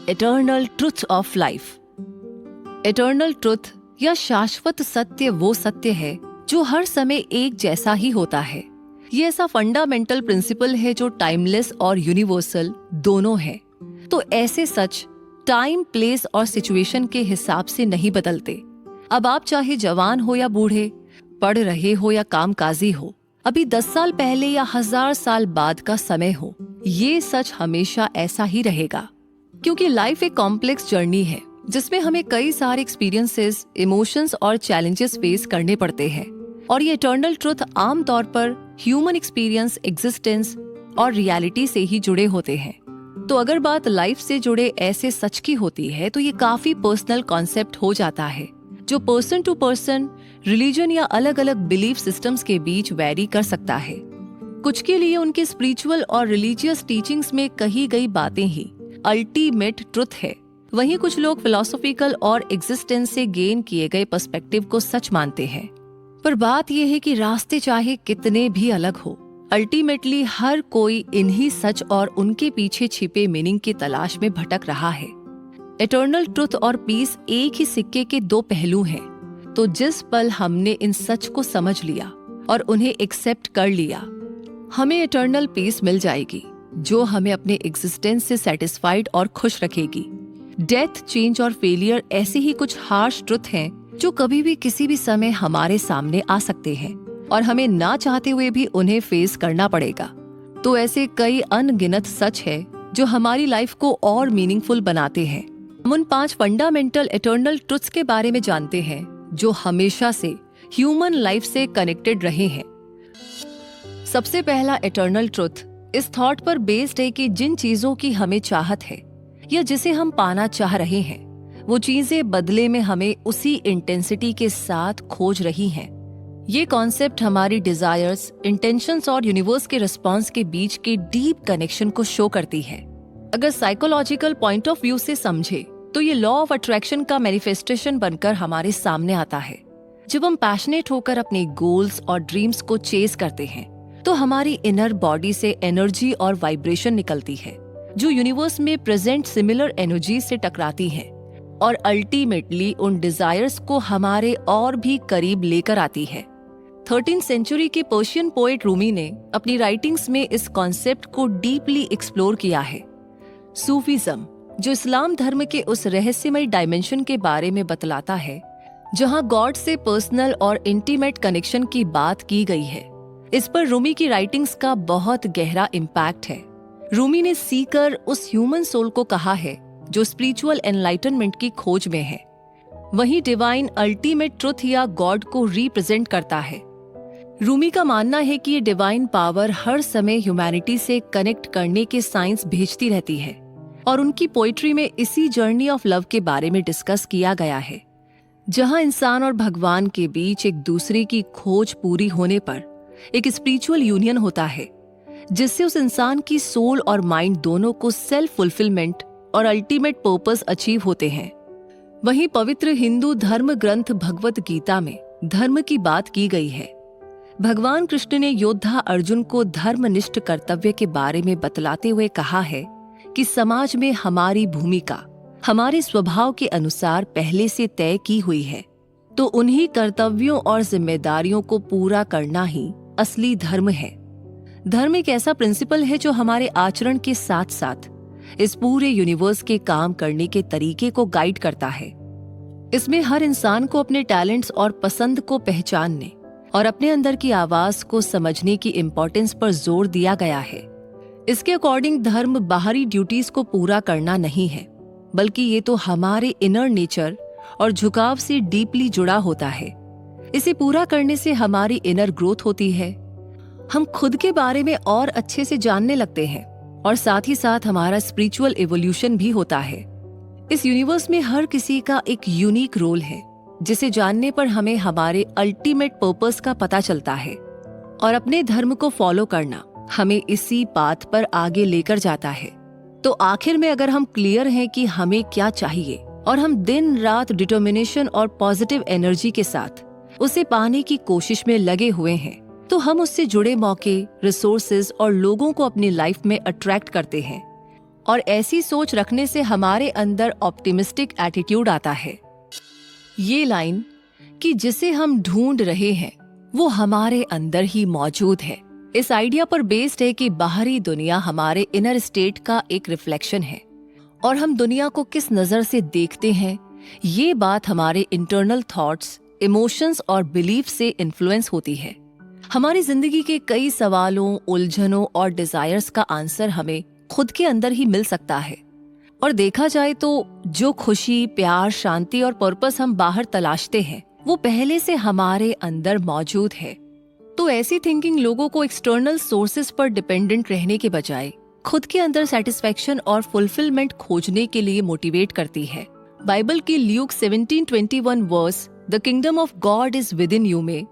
Eternal truth of life. Eternal truth या शाश्वत सत्य वो सत्य है जो हर समय एक जैसा ही होता है। ये ऐसा फंडामेंटल प्रिंसिपल है जो टाइमलेस और यूनिवर्सल दोनों है। तो ऐसे सच टाइम, प्लेस और सिचुएशन के हिसाब से नहीं बदलते। अब आप चाहे जवान हो या बूढ़े, पढ़ रहे हो या कामकाजी हो, अभी 10 साल पहले या 1000 साल बाद का समय हो, ये सच हमेशा ऐसा ही रहेगा। क्योंकि लाइफ एक कॉम्प्लेक्स जर्नी है जिसमें हमें कई सारे एक्सपीरियंसेस, इमोशंस और चैलेंजेस फेस करने पड़ते हैं। और ये इटर्नल ट्रुथ आमतौर पर ह्यूमन एक्सपीरियंस, एग्जिस्टेंस और रियलिटी से ही जुड़े होते हैं। तो अगर बात लाइफ से जुड़े ऐसे सच की होती है तो ये काफी पर्सनल कॉन्सेप्ट हो जाता है जो पर्सन टू पर्सन, रिलीजन या अलग अलग बिलीफ सिस्टम्स के बीच वैरी कर सकता है। कुछ के लिए उनके स्पिरिचुअल और रिलीजियस टीचिंग्स में कही गई बातें ही अल्टीमेट ट्रुथ है। वहीं कुछ लोग फिलोसॉफिकल और एग्जिस्टेंस से गेन किए गए पर्सपेक्टिव को सच मानते हैं। पर बात यह है कि रास्ते चाहे कितने भी अलग हो, अल्टीमेटली हर कोई इन्हीं सच और उनके पीछे छिपे मीनिंग की तलाश में भटक रहा है। इटर्नल ट्रुथ और पीस एक ही सिक्के के दो पहलू हैं। तो जिस पल हमने इन सच को समझ लिया और उन्हें एक्सेप्ट कर लिया, हमें इटर्नल पीस मिल जाएगी जो हमें अपने एग्जिस्टेंस से सेटिस्फाइड और खुश रखेगी। डेथ, चेंज और फेलियर ऐसे ही कुछ हार्श ट्रुथ हैं जो कभी भी किसी भी समय हमारे सामने आ सकते हैं और हमें ना चाहते हुए भी उन्हें फेस करना पड़ेगा। तो ऐसे कई अनगिनत सच है जो हमारी लाइफ को और मीनिंगफुल बनाते हैं। हम उन 5 फंडामेंटल इटर्नल ट्रुथ्स के बारे में जानते हैं जो हमेशा से ह्यूमन लाइफ से कनेक्टेड रहे हैं। सबसे पहला इटर्नल ट्रुथ इस थॉट पर बेस्ड है कि जिन चीजों की हमें चाहत है या जिसे हम पाना चाह रहे हैं, वो चीजें बदले में हमें उसी इंटेंसिटी के साथ खोज रही हैं। ये कॉन्सेप्ट हमारी डिजायर्स, इंटेंशंस और यूनिवर्स के रिस्पॉन्स के बीच के डीप कनेक्शन को शो करती है। अगर साइकोलॉजिकल पॉइंट ऑफ व्यू से समझे तो ये लॉ ऑफ अट्रैक्शन का मैनिफेस्टेशन बनकर हमारे सामने आता है। जब हम पैशनेट होकर अपने गोल्स और ड्रीम्स को चेज करते हैं तो हमारी इनर बॉडी से एनर्जी और वाइब्रेशन निकलती है जो यूनिवर्स में प्रेजेंट सिमिलर एनर्जी से टकराती है और अल्टीमेटली उन डिजायर्स को हमारे और भी करीब लेकर आती है। 13th सेंचुरी के पर्शियन पोएट रूमी ने अपनी राइटिंग्स में इस कॉन्सेप्ट को डीपली एक्सप्लोर किया है। सूफीज्म, जो इस्लाम धर्म के उस रहस्यमय डायमेंशन के बारे में बतलाता है जहां गॉड से पर्सनल और इंटीमेट कनेक्शन की बात की गई है, इस पर रूमी की राइटिंग्स का बहुत गहरा इम्पैक्ट है। रूमी ने सीकर उस ह्यूमन सोल को कहा है जो स्पिरिचुअल एनलाइटनमेंट की खोज में है। वहीं डिवाइन अल्टीमेट ट्रुथ या गॉड को रिप्रेजेंट करता है। रूमी का मानना है कि ये डिवाइन पावर हर समय ह्यूमैनिटी से कनेक्ट करने के साइंस भेजती रहती है और उनकी पोइट्री में इसी जर्नी ऑफ लव के बारे में डिस्कस किया गया है, जहां इंसान और भगवान के बीच एक दूसरे की खोज पूरी होने पर एक स्पिरिचुअल यूनियन होता है जिससे उस इंसान की सोल और माइंड दोनों को सेल्फ फुलफिलमेंट और अल्टीमेट पर्पस अचीव होते हैं। वहीं पवित्र हिंदू धर्म ग्रंथ भगवत गीता में धर्म की बात की गई है। भगवान कृष्ण ने योद्धा अर्जुन को धर्मनिष्ठ कर्तव्य के बारे में बतलाते हुए कहा है कि समाज में हमारी भूमिका हमारे स्वभाव के अनुसार पहले से तय की हुई है, तो उन्हीं कर्तव्यों और जिम्मेदारियों को पूरा करना ही असली धर्म है। धर्म एक ऐसा प्रिंसिपल है जो हमारे आचरण के साथ साथ इस पूरे यूनिवर्स के काम करने के तरीके को गाइड करता है। इसमें हर इंसान को अपने टैलेंट्स और पसंद को पहचानने और अपने अंदर की आवाज को समझने की इम्पोर्टेंस पर जोर दिया गया है। इसके अकॉर्डिंग धर्म बाहरी ड्यूटीज को पूरा करना नहीं है, बल्कि ये तो हमारे इनर नेचर और झुकाव से डीपली जुड़ा होता है। इसे पूरा करने से हमारी इनर ग्रोथ होती है, हम खुद के बारे में और अच्छे से जानने लगते हैं और साथ ही साथ हमारा स्पिरिचुअल एवोल्यूशन भी होता है। इस यूनिवर्स में हर किसी का एक यूनिक रोल है जिसे जानने पर हमें हमारे अल्टीमेट पर्पस का पता चलता है और अपने धर्म को फॉलो करना हमें इसी पाथ पर आगे लेकर जाता है। तो आखिर में अगर हम क्लियर हैं कि हमें क्या चाहिए और हम दिन रात डिटर्मिनेशन और पॉजिटिव एनर्जी के साथ उसे पाने की कोशिश में लगे हुए हैं, तो हम उससे जुड़े मौके, रिसोर्सेज और लोगों को अपनी लाइफ में अट्रैक्ट करते हैं और ऐसी सोच रखने से हमारे अंदर ऑप्टिमिस्टिक एटीट्यूड आता है। ये लाइन कि जिसे हम ढूंढ रहे हैं वो हमारे अंदर ही मौजूद है, इस आइडिया पर बेस्ड है कि बाहरी दुनिया हमारे इनर स्टेट का एक रिफ्लेक्शन है और हम दुनिया को किस नजर से देखते हैं ये बात हमारे इंटरनल थॉट्स, इमोशंस और बिलीफ से इन्फ्लुएंस होती है। हमारी जिंदगी के कई सवालों, उलझनों और डिजायर्स का आंसर हमें खुद के अंदर ही मिल सकता है। और देखा जाए तो जो खुशी, प्यार, शांति और पर्पस हम बाहर तलाशते हैं वो पहले से हमारे अंदर मौजूद है। तो ऐसी थिंकिंग लोगों को एक्सटर्नल सोर्सेस पर डिपेंडेंट रहने के बजाय खुद के अंदर सेटिस्फैक्शन और फुलफिलमेंट खोजने के लिए मोटिवेट करती है। बाइबल की Luke 17:21 verse the kingdom of God is within you में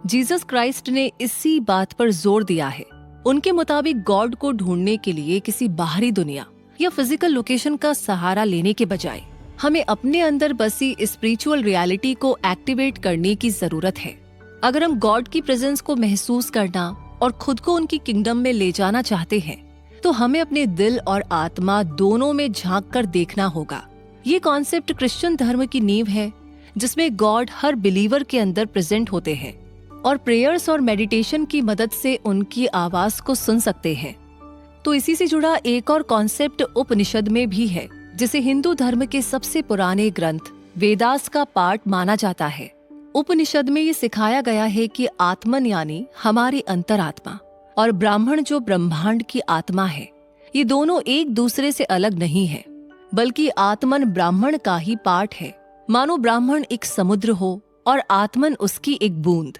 जीसस क्राइस्ट ने इसी बात पर जोर दिया है। उनके मुताबिक गॉड को ढूंढने के लिए किसी बाहरी दुनिया या फिजिकल लोकेशन का सहारा लेने के बजाय हमें अपने अंदर बसी स्पिरिचुअल रियलिटी को एक्टिवेट करने की जरूरत है। अगर हम गॉड की प्रेजेंस को महसूस करना और खुद को उनकी किंगडम में ले जाना चाहते हैं तो हमें अपने दिल और आत्मा दोनों में झांक कर देखना होगा। ये कॉन्सेप्ट क्रिश्चियन धर्म की नींव है जिसमें गॉड हर बिलीवर के अंदर प्रेजेंट होते हैं और प्रेयर्स और मेडिटेशन की मदद से उनकी आवाज को सुन सकते हैं। तो इसी से जुड़ा एक और कॉन्सेप्ट उपनिषद में भी है जिसे हिंदू धर्म के सबसे पुराने ग्रंथ वेदास का पार्ट माना जाता है। उपनिषद में ये सिखाया गया है कि आत्मन यानी हमारी अंतरात्मा और ब्राह्मण जो ब्रह्मांड की आत्मा है, ये दोनों एक दूसरे से अलग नहीं है, बल्कि आत्मन ब्राह्मण का ही पार्ट है। मानो ब्राह्मण एक समुद्र हो और आत्मन उसकी एक बूंद।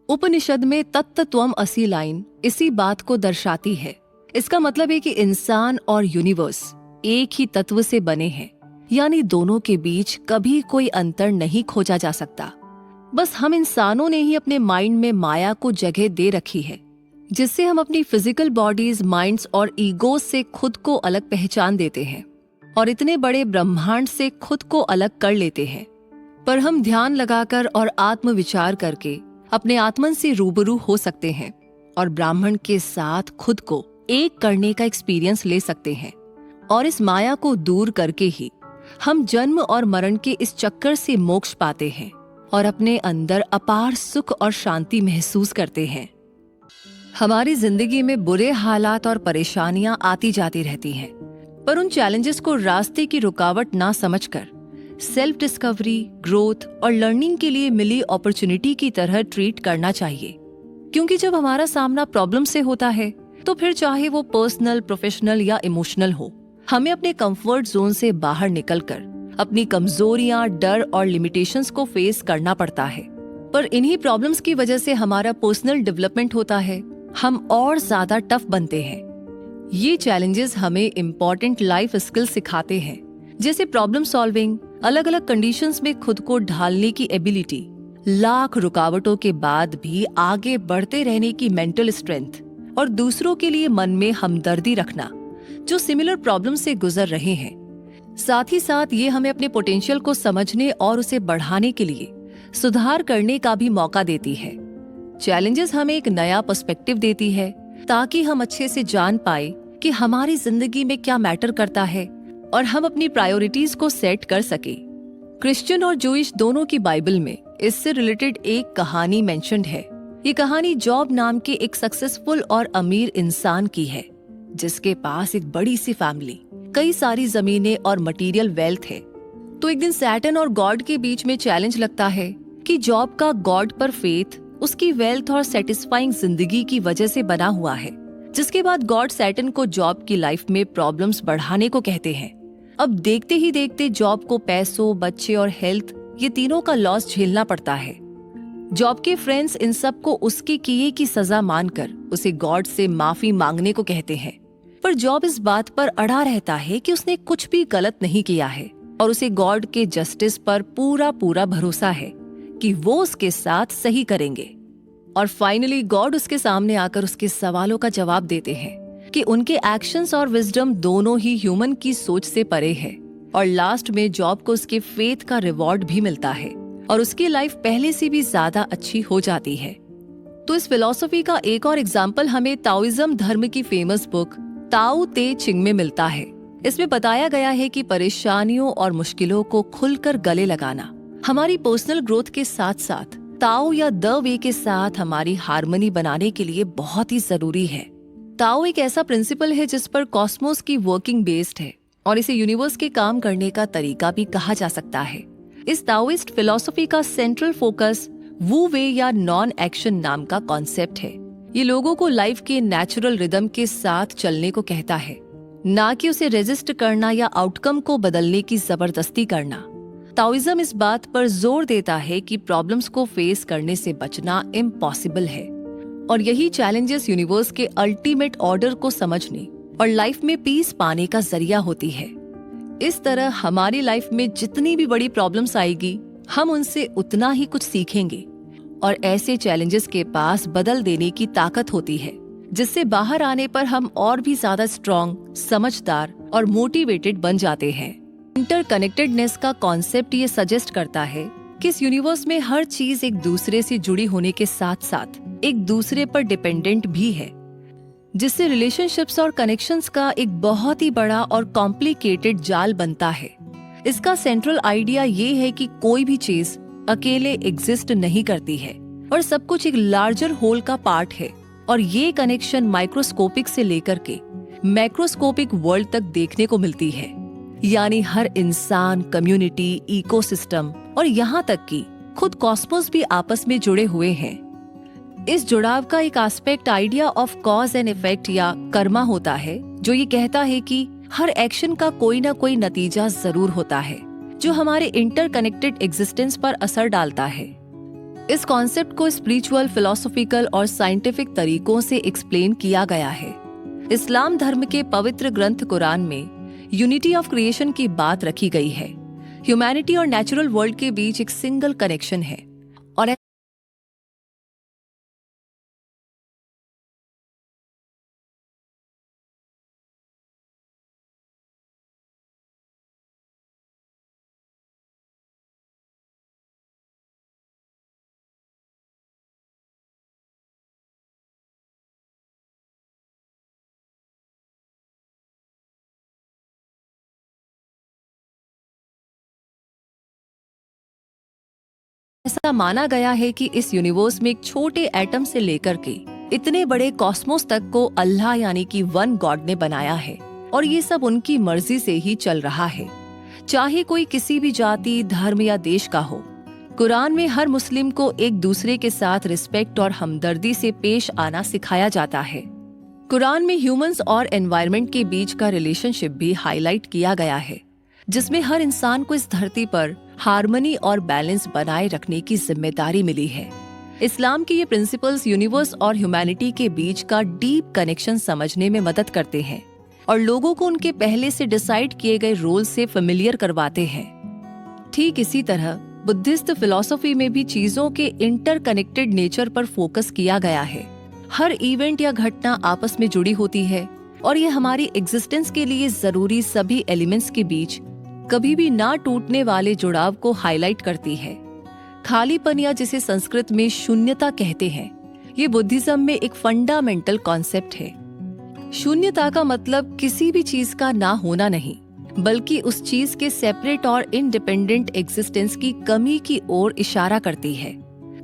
उपनिषद में तत्त्वम असि लाइन इसी बात को दर्शाती है। इसका मतलब है कि इंसान और यूनिवर्स एक ही तत्व से बने हैं, यानी दोनों के बीच कभी कोई अंतर नहीं खोजा जा सकता। बस हम इंसानों ने ही अपने माइंड में माया को जगह दे रखी है, जिससे हम अपनी फिजिकल बॉडीज, माइंड्स और ईगोज से खुद को अलग पहचान देते हैं और इतने बड़े ब्रह्मांड से खुद को अलग कर लेते हैं। पर हम ध्यान लगाकर और आत्म विचार करके अपने आत्मन से रूबरू हो सकते हैं और ब्राह्मण के साथ खुद को एक करने का एक्सपीरियंस ले सकते हैं। और इस माया को दूर करके ही हम जन्म और मरण के इस चक्कर से मोक्ष पाते हैं और अपने अंदर अपार सुख और शांति महसूस करते हैं। हमारी जिंदगी में बुरे हालात और परेशानियां आती जाती रहती हैं, पर उन चैलेंजेस को रास्ते की रुकावट ना समझकर सेल्फ डिस्कवरी, ग्रोथ और लर्निंग के लिए मिली अपॉर्चुनिटी की तरह ट्रीट करना चाहिए। क्योंकि जब हमारा सामना प्रॉब्लम से होता है तो फिर चाहे वो पर्सनल, प्रोफेशनल या इमोशनल हो, हमें अपने कंफर्ट जोन से बाहर निकलकर अपनी कमजोरियां, डर और लिमिटेशंस को फेस करना पड़ता है। पर इन्हीं प्रॉब्लम्स की वजह से हमारा पर्सनल डेवलपमेंट होता है, हम और ज्यादा टफ बनते हैं। ये चैलेंजेस हमें इम्पोर्टेंट लाइफ स्किल्स सिखाते हैं, जैसे प्रॉब्लम सॉल्विंग, अलग अलग कंडीशंस में खुद को ढालने की एबिलिटी, लाख रुकावटों के बाद भी आगे बढ़ते रहने की मेंटल स्ट्रेंथ और दूसरों के लिए मन में हमदर्दी रखना जो सिमिलर प्रॉब्लम से गुजर रहे हैं। साथ ही साथ ये हमें अपने पोटेंशियल को समझने और उसे बढ़ाने के लिए सुधार करने का भी मौका देती है। चैलेंजेस हमें एक नया पर्सपेक्टिव देती है ताकि हम अच्छे से जान पाए कि हमारी जिंदगी में क्या मैटर करता है और हम अपनी प्रायोरिटीज को सेट कर सके। क्रिश्चियन और जूइश दोनों की बाइबल में इससे रिलेटेड एक कहानी मेंशन्ड है। ये कहानी जॉब नाम के एक सक्सेसफुल और अमीर इंसान की है, जिसके पास एक बड़ी सी फैमिली, कई सारी जमीनें और मटेरियल वेल्थ है। तो एक दिन सैटर्न और गॉड के बीच में चैलेंज लगता है कि जॉब का गॉड पर फेथ उसकी वेल्थ और सेटिस्फाइंग जिंदगी की वजह से बना हुआ है। जिसके बाद गॉड सैटर्न को जॉब की लाइफ में प्रॉब्लम्स बढ़ाने को कहते हैं। अब देखते ही देखते जॉब को पैसों, बच्चे और हेल्थ, ये तीनों का लॉस झेलना पड़ता है। जॉब के फ्रेंड्स इन सब को उसके किए की सजा मानकर उसे गॉड से माफी मांगने को कहते हैं। पर जॉब इस बात पर अड़ा रहता है कि उसने कुछ भी गलत नहीं किया है और उसे गॉड के जस्टिस पर पूरा पूरा भरोसा है कि वो उसके साथ सही करेंगे। और फाइनली गॉड उसके सामने आकर उसके सवालों का जवाब देते हैं कि उनके एक्शंस और विजडम दोनों ही ह्यूमन की सोच से परे है। और लास्ट में जॉब को उसके फेथ का रिवॉर्ड भी मिलता है और उसकी लाइफ पहले से भी ज्यादा अच्छी हो जाती है। तो इस फिलॉसफी का एक और एग्जाम्पल हमें ताओइज्म धर्म की फेमस बुक ताओ ते चिंग में मिलता है, इसमें बताया गया है कि परेशानियों और मुश्किलों को खुलकर गले लगाना हमारी पर्सनल ग्रोथ के साथ साथ ताओ या द वे के साथ हमारी हार्मनी बनाने के लिए बहुत ही जरूरी है। ताओ एक ऐसा प्रिंसिपल है जिस पर कॉस्मोस की वर्किंग बेस्ड है और इसे यूनिवर्स के काम करने का तरीका भी कहा जा सकता है। इस ताओइस्ट फिलॉसफी का सेंट्रल फोकस वू वे या नॉन एक्शन नाम का कॉन्सेप्ट है। ये लोगों को लाइफ के नेचुरल रिदम के साथ चलने को कहता है, ना कि उसे रेजिस्ट करना या आउटकम को बदलने की जबरदस्ती करना। ताओइज्म इस बात पर जोर देता है कि प्रॉब्लम्स को फेस करने से बचना इम्पॉसिबल है और यही चैलेंजेस यूनिवर्स के अल्टीमेट ऑर्डर को समझने और लाइफ में पीस पाने का जरिया होती है। इस तरह हमारी लाइफ में जितनी भी बड़ी प्रॉब्लम्स आएगी, हम उनसे उतना ही कुछ सीखेंगे और ऐसे चैलेंजेस के पास बदल देने की ताकत होती है, जिससे बाहर आने पर हम और भी ज्यादा स्ट्रॉन्ग, समझदार और मोटिवेटेड बन जाते हैं। इंटरकनेक्टेडनेस का कॉन्सेप्ट ये सजेस्ट करता है कि इस यूनिवर्स में हर चीज एक दूसरे से जुड़ी होने के साथ साथ एक दूसरे पर डिपेंडेंट भी है, जिससे रिलेशनशिप्स और कनेक्शंस का एक बहुत ही बड़ा और कॉम्प्लिकेटेड जाल बनता है। इसका सेंट्रल आइडिया ये है कि कोई भी चीज अकेले एग्जिस्ट नहीं करती है और सब कुछ एक लार्जर होल का पार्ट है और ये कनेक्शन माइक्रोस्कोपिक से लेकर के मैक्रोस्कोपिक वर्ल्ड तक देखने को मिलती है। यानी हर इंसान, कम्युनिटी, इकोसिस्टम और यहाँ तक कि खुद कॉस्मोस भी आपस में जुड़े हुए हैं। इस जुड़ाव का एक aspect idea of cause and effect या कर्मा होता है, जो ये कहता है कि हर एक्शन का कोई ना कोई नतीजा जरूर होता है जो हमारे इंटरकनेक्टेड एग्जिस्टेंस पर असर डालता है। इस कॉन्सेप्ट को स्पिरिचुअल, फिलोसॉफिकल और साइंटिफिक तरीकों से एक्सप्लेन किया गया है। इस्लाम धर्म के पवित्र ग्रंथ कुरान में यूनिटी ऑफ क्रिएशन की बात रखी गई है। ह्यूमैनिटी और नेचुरल वर्ल्ड के बीच एक सिंगल कनेक्शन है और ऐसा माना गया है कि इस यूनिवर्स में एक छोटे एटम से लेकर के इतने बड़े कॉस्मोस तक को अल्लाह यानी कि वन गॉड ने बनाया है और ये सब उनकी मर्जी से ही चल रहा है, चाहे कोई किसी भी जाति, धर्म या देश का हो। कुरान में हर मुस्लिम को एक दूसरे के साथ रिस्पेक्ट और हमदर्दी से पेश आना सिखाया जाता है। कुरान में ह्यूमंस और एनवायरनमेंट के बीच का रिलेशनशिप भी हाईलाइट किया गया है, जिसमें हर इंसान को इस धरती पर हार्मनी और बैलेंस बनाए रखने की जिम्मेदारी मिली है। इस्लाम के ये प्रिंसिपल्स यूनिवर्स और ह्यूमैनिटी के बीच का डीप कनेक्शन समझने में मदद करते हैं और लोगों को उनके पहले से डिसाइड किए गए रोल से फेमिलियर करवाते हैं। ठीक इसी तरह बुद्धिस्ट फिलॉसफी में भी चीजों के इंटरकनेक्टेड नेचर पर फोकस किया गया है। हर इवेंट या घटना आपस में जुड़ी होती है और ये हमारी एग्जिस्टेंस के लिए जरूरी सभी एलिमेंट्स के बीच कभी भी ना टूटने वाले जुड़ाव को हाईलाइट करती है। खालीपन या जिसे संस्कृत में शून्यता कहते हैं, ये बुद्धिज्म में एक फंडामेंटल कॉन्सेप्ट है। शून्यता का मतलब किसी भी चीज का ना होना नहीं, बल्कि उस चीज के सेपरेट और इंडिपेंडेंट एग्जिस्टेंस की कमी की ओर इशारा करती है।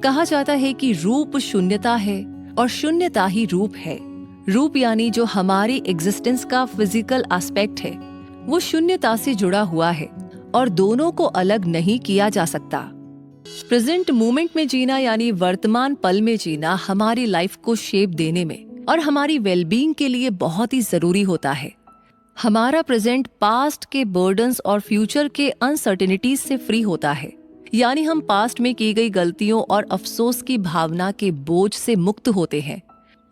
कहा जाता है कि रूप शून्यता है और शून्यता ही रूप है। रूप यानी जो हमारी एग्जिस्टेंस का फिजिकल एस्पेक्ट है, वो शून्यता से जुड़ा हुआ है और दोनों को अलग नहीं किया जा सकता। प्रेजेंट मोमेंट में जीना यानी वर्तमान पल में जीना हमारी लाइफ को शेप देने में और हमारी वेलबींग के लिए बहुत ही जरूरी होता है। हमारा प्रेजेंट पास्ट के बर्डन्स और फ्यूचर के अनसर्टेनिटीज से फ्री होता है, यानी हम पास्ट में की गई गलतियों और अफसोस की भावना के बोझ से मुक्त होते हैं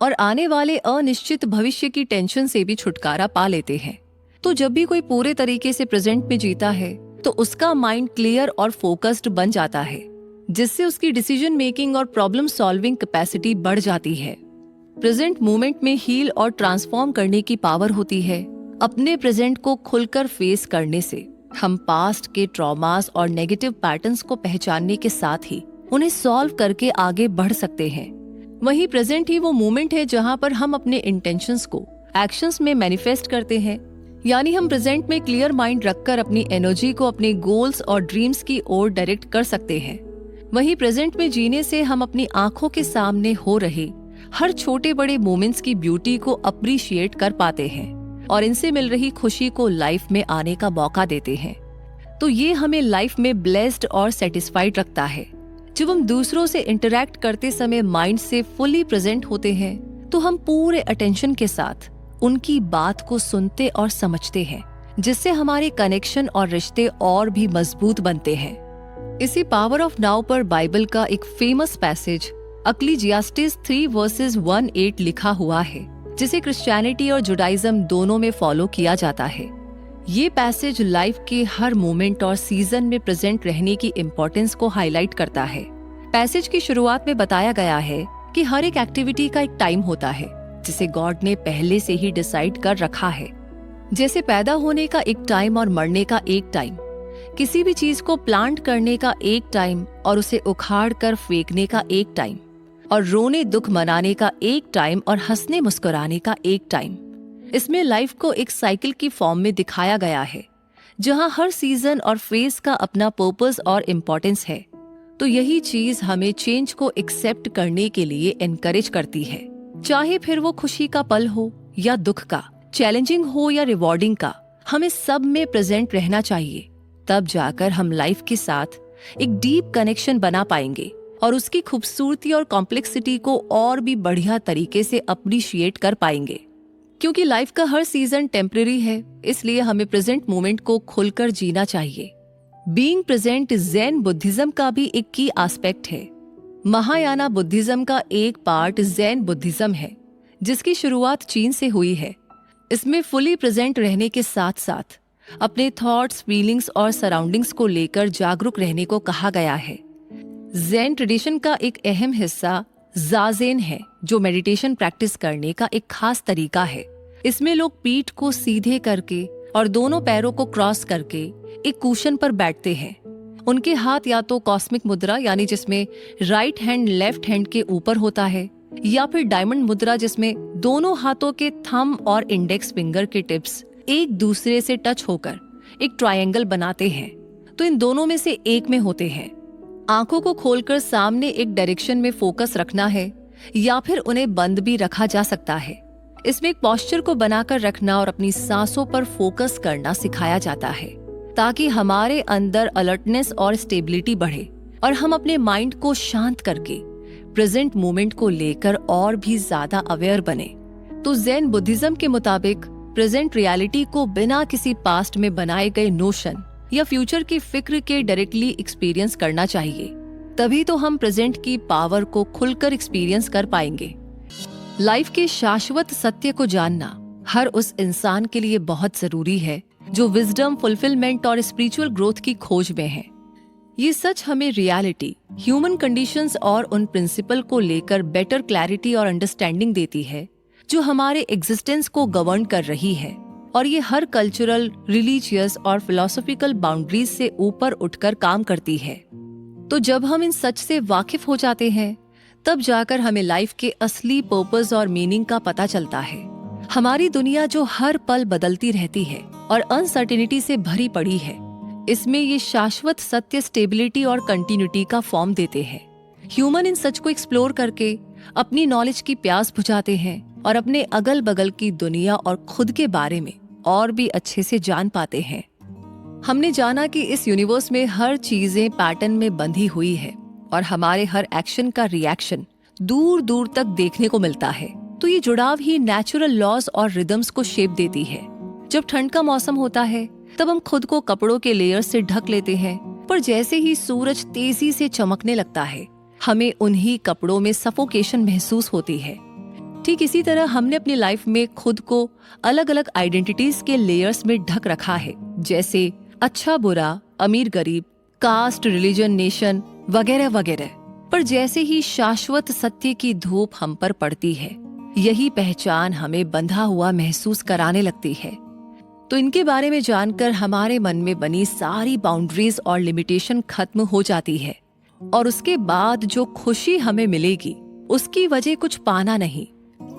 और आने वाले अनिश्चित भविष्य की टेंशन से भी छुटकारा पा लेते हैं। तो जब भी कोई पूरे तरीके से प्रेजेंट में जीता है तो उसका माइंड क्लियर और फोकस्ड बन जाता है, जिससे उसकी डिसीजन मेकिंग और प्रॉब्लम सॉल्विंग कैपेसिटी बढ़ जाती है। प्रेजेंट मोमेंट में हील और ट्रांसफॉर्म करने की पावर होती है। अपने प्रेजेंट को खुलकर फेस करने से हम पास्ट के ट्रॉमास और नेगेटिव पैटर्न्स को पहचानने के साथ ही उन्हें सॉल्व करके आगे बढ़ सकते हैं। वहीं प्रेजेंट ही वो मोमेंट है जहां पर हम अपने इंटेंशंस को एक्शंस में मैनिफेस्ट करते हैं। यानी हम प्रेजेंट में क्लियर माइंड रखकर अपनी एनर्जी को अपने गोल्स और ड्रीम्स की ओर डायरेक्ट कर सकते हैं। वहीं प्रेजेंट में जीने से हम अपनी आंखों के सामने हो रहे हर छोटे बड़े मोमेंट्स की ब्यूटी को अप्रिशिएट कर पाते हैं और इनसे मिल रही खुशी को लाइफ में आने का मौका देते हैं। तो ये हमें लाइफ में ब्लेस्ड और सेटिस्फाइड रखता है। जब हम दूसरों से इंटरैक्ट करते समय माइंड से फुली प्रेजेंट होते हैं तो हम पूरे अटेंशन के साथ उनकी बात को सुनते और समझते हैं, जिससे हमारे कनेक्शन और रिश्ते और भी मजबूत बनते हैं। इसी पावर ऑफ नाउ पर बाइबल का एक फेमस पैसेज अक्लीजियास्टिस 3:1-8 लिखा हुआ है, जिसे क्रिश्चियनिटी और जुडाइज्म दोनों में फॉलो किया जाता है। ये पैसेज लाइफ के हर मोमेंट और सीजन में प्रेजेंट रहने की इम्पोर्टेंस को हाईलाइट करता है। पैसेज की शुरुआत में बताया गया है कि हर एक एक्टिविटी का एक टाइम होता है जिसे गॉड ने पहले से ही डिसाइड कर रखा है। जैसे पैदा होने का एक टाइम और मरने का एक टाइम, किसी भी चीज को प्लांट करने का एक टाइम और उसे उखाड़ कर फेंकने का एक टाइम, और रोने दुख मनाने का एक टाइम और हंसने मुस्कुराने का एक टाइम। इसमें लाइफ को एक साइकिल की फॉर्म में दिखाया गया है, जहां हर सीजन और फेज का अपना पर्पस और इम्पोर्टेंस है। तो यही चीज हमें चेंज को एक्सेप्ट करने के लिए एनकरेज करती है, चाहे फिर वो खुशी का पल हो या दुख का, चैलेंजिंग हो या रिवॉर्डिंग का। हमें सब में प्रेजेंट रहना चाहिए, तब जाकर हम लाइफ के साथ एक डीप कनेक्शन बना पाएंगे और उसकी खूबसूरती और कॉम्प्लेक्सिटी को और भी बढ़िया तरीके से अप्रिशिएट कर पाएंगे। क्योंकि लाइफ का हर सीजन टेम्परेरी है, इसलिए हमें प्रेजेंट मोमेंट को खुलकर जीना चाहिए। बीइंग प्रेजेंट ज़ेन बुद्धिज्म का भी एक की एस्पेक्ट है। महायाना बुद्धिज्म का एक पार्ट ज़ेन बुद्धिज्म है, जिसकी शुरुआत चीन से हुई है। इसमें फुली प्रेजेंट रहने के साथ साथ अपने थॉट्स, फीलिंग्स और सराउंडिंग्स को लेकर जागरूक रहने को कहा गया है। ज़ेन ट्रेडिशन का एक अहम हिस्सा ज़ाज़ेन है, जो मेडिटेशन प्रैक्टिस करने का एक खास तरीका है। इसमें लोग पीठ को सीधे करके और दोनों पैरों को क्रॉस करके एक कुशन पर बैठते हैं। उनके हाथ या तो कॉस्मिक मुद्रा यानी जिसमें राइट हैंड लेफ्ट हैंड के ऊपर होता है, या फिर डायमंड मुद्रा जिसमें दोनों हाथों के थंब और इंडेक्स फिंगर के टिप्स एक दूसरे से टच होकर एक ट्रायंगल बनाते हैं। तो इन दोनों में से एक में होते हैं। आंखों को खोलकर सामने एक डायरेक्शन में फोकस रखना है, या फिर उन्हें बंद भी रखा जा सकता है। इसमें एक पोस्चर को बनाकर रखना और अपनी सांसों पर फोकस करना सिखाया जाता है, ताकि हमारे अंदर अलर्टनेस और स्टेबिलिटी बढ़े और हम अपने माइंड को शांत करके प्रेजेंट मोमेंट को लेकर और भी ज्यादा अवेयर बने। तो ज़ेन बुद्धिज्म के मुताबिक प्रेजेंट रियलिटी को बिना किसी पास्ट में बनाए गए नोशन या फ्यूचर की फिक्र के डायरेक्टली एक्सपीरियंस करना चाहिए। तभी तो हम प्रेजेंट की पावर को खुलकर एक्सपीरियंस कर पाएंगे। लाइफ के शाश्वत सत्य को जानना हर उस इंसान के लिए बहुत जरूरी है जो विजडम, फुलफिलमेंट और स्पिरिचुअल ग्रोथ की खोज में है। ये सच हमें रियलिटी, ह्यूमन कंडीशंस और उन प्रिंसिपल को लेकर बेटर क्लैरिटी और अंडरस्टैंडिंग देती है जो हमारे एग्जिस्टेंस को गवर्न कर रही है, और ये हर कल्चरल, रिलीजियस और फिलोसॉफिकल बाउंड्रीज से ऊपर उठकर काम करती है। तो जब हम इन सच से वाकिफ हो जाते हैं, तब जाकर हमें लाइफ के असली पर्पस और मीनिंग का पता चलता है। हमारी दुनिया जो हर पल बदलती रहती है और अनसर्टेनिटी से भरी पड़ी है, इसमें ये शाश्वत सत्य स्टेबिलिटी और कंटिन्यूटी का फॉर्म देते हैं। ह्यूमन इन सच को एक्सप्लोर करके अपनी नॉलेज की प्यास बुझाते हैं और अपने अगल बगल की दुनिया और खुद के बारे में और भी अच्छे से जान पाते हैं। हमने जाना कि इस यूनिवर्स में हर चीजें पैटर्न में बंधी हुई है और हमारे हर एक्शन का रिएक्शन दूर दूर तक देखने को मिलता है। तो ये जुड़ाव ही नेचुरल लॉज और रिदम्स को शेप देती है। जब ठंड का मौसम होता है तब हम खुद को कपड़ों के लेयर से ढक लेते हैं, पर जैसे ही सूरज तेजी से चमकने लगता है, हमें उन्हीं कपड़ों में सफोकेशन महसूस होती है। ठीक इसी तरह हमने अपनी लाइफ में खुद को अलग अलग आइडेंटिटीज के लेयर्स में ढक रखा है, जैसे अच्छा बुरा, अमीर गरीब, कास्ट, रिलीजन, नेशन वगैरह वगैरह। पर जैसे ही शाश्वत सत्य की धूप हम पर पड़ती है, यही पहचान हमें बंधा हुआ महसूस कराने लगती है। तो इनके बारे में जानकर हमारे मन में बनी सारी बाउंड्रीज और लिमिटेशन खत्म हो जाती है, और उसके बाद जो खुशी हमें मिलेगी उसकी वजह कुछ पाना नहीं,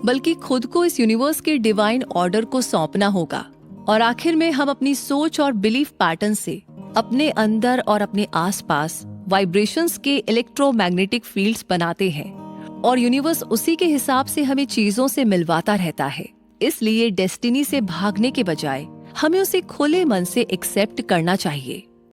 बल्कि खुद को इस यूनिवर्स के डिवाइन ऑर्डर को सौंपना होगा, और आखिर में हम अपनी सोच और बिलीफ पैटर्न से अपने अंदर और अपने आसपास वाइब्रेशंस के इलेक्ट्रोमैग्नेटिक फील्ड्स बनाते हैं और यूनिवर्स उसी के हिसाब से हमें चीजों से मिलवाता रहता है। इसलिए डेस्टिनी से भागने के बजाय हमें उसे खुले मन से एक्सेप्ट करना चाहिए।